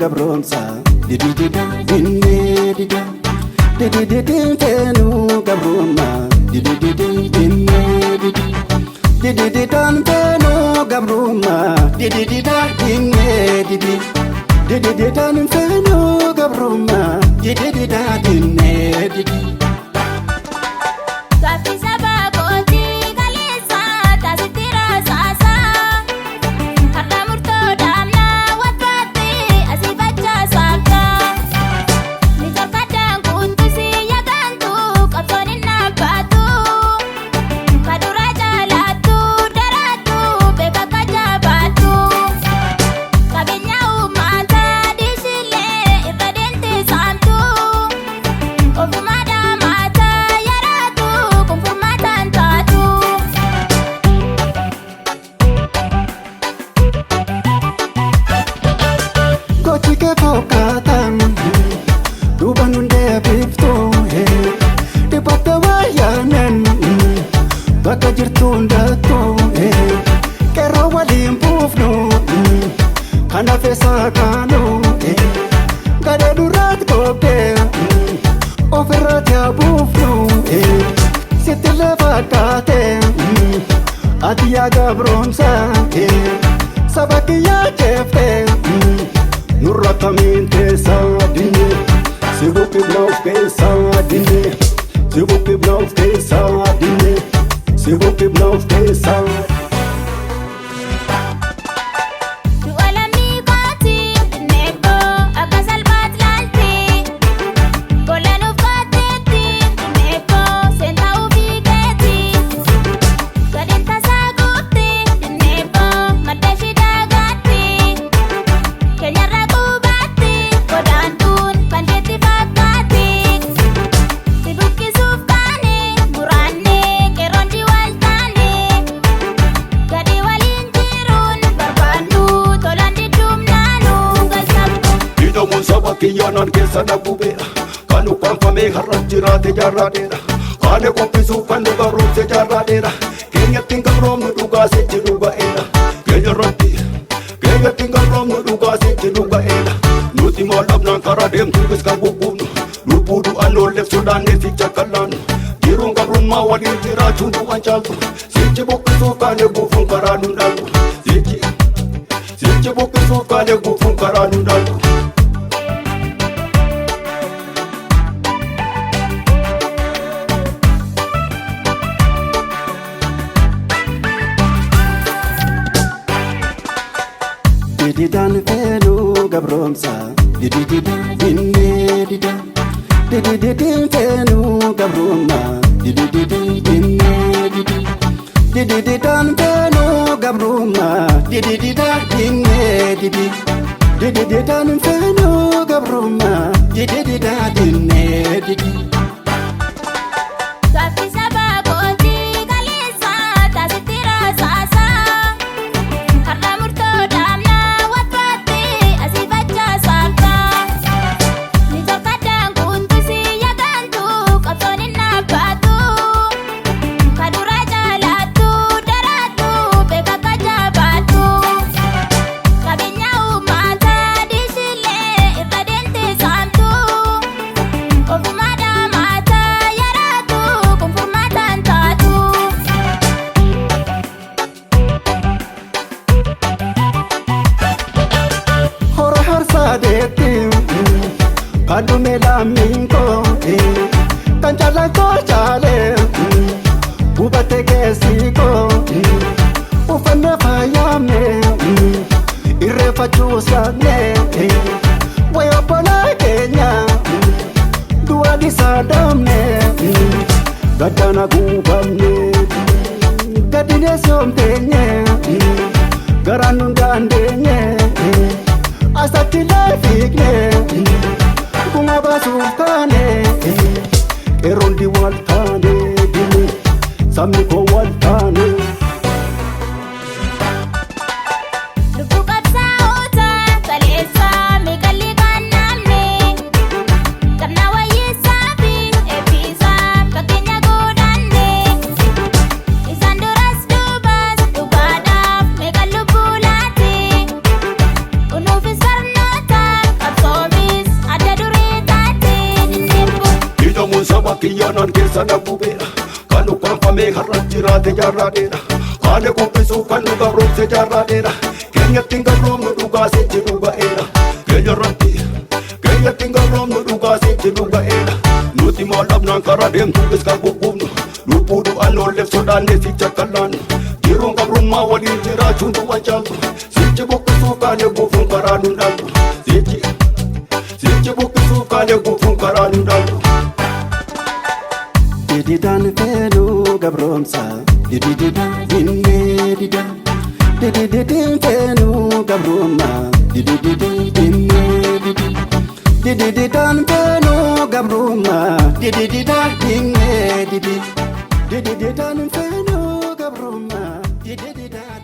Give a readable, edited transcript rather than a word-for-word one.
gabromsa didida dinedida dididin fenu gabroma dididin dinedida dididan fenu gabroma didida dinedida dididan fenu gabroma didida dinedida Baka jirtuun dattuu qeerroo waliin buufnu kana feesaa kaanuu gadee duraatti koobdee ofirratti haa buufnu sitti lafa kaatee ati yaa gabroomsa saba kiyyaa jeeftee nurra kamiin teessaa dinne si buqqifna of keessaa dinne si buqqifna of keessaa dinne. Se vou quebrar os peças. Kiyyaanaan keessa dhabubeera kan ukkaanfamee har'as jiraate jaarraadheera haala qophisuuf kan nu gabromse jaarraadheera keenyatti hin gabroomnu dhugaasitti dhuga'eera keenyatti hin gabroomnu dhugaasitti dhuga'eera nuti maal dhabnaan karaa deemtuufis kan bubbuunu lubbuu du'an oolleef sodaannee fiicha kallaannu jiruun gabrummaa waliin jiraachuun du'an caaltu sichi buqqisuuf kan eeguufuun karaa nu dhaaltu sichi buqqisuuf kan eeguufuun karaa nu dhaaltu. Dididan fenu gabromsa didida dinedida dididin fenu gabroma dididin dinedida dididan fenu gabroma didida dinedida dididan fenu gabroma didida dinedida Kadume lamingo kan jalan ko jale ubate kesiko ufana fayame irefa chusane waya pala Kenya dua di sadame gadana gubamne gadine somtenye garanun gandenye asati lafikne kuma basukane erondi waltane dini sami ko waltane saba kiyyaanaan keessa na bubeera kan ukkaanfamee har'a jiraate jaarraadheera haala qopheessuu kan nu gabroomse jaarraadheera keenyatti hin gabroomnu dhugaasee jedhu ba'eera keenyatti hin gabroomnu dhugaasee jedhu ba'eera nuti maal dhabnaan karaa deemtu iska gugubnu lubbuu du'an oolleef sodaannee fi cakkallaannu jiruun gabrummaa waliin jiraachuun du'a caaltu sichi buqqisuuf kaanee guufuun karaa nu dhaaltu sichi buqqisuuf kaanee guufuun karaa nu dhaaltu. Dididan fenu gabromsa dididan dinne dida dididin fenu gabroma dididin dinne dida dididan fenu gabroma dididan dinne didi dididan fenu gabroma dididan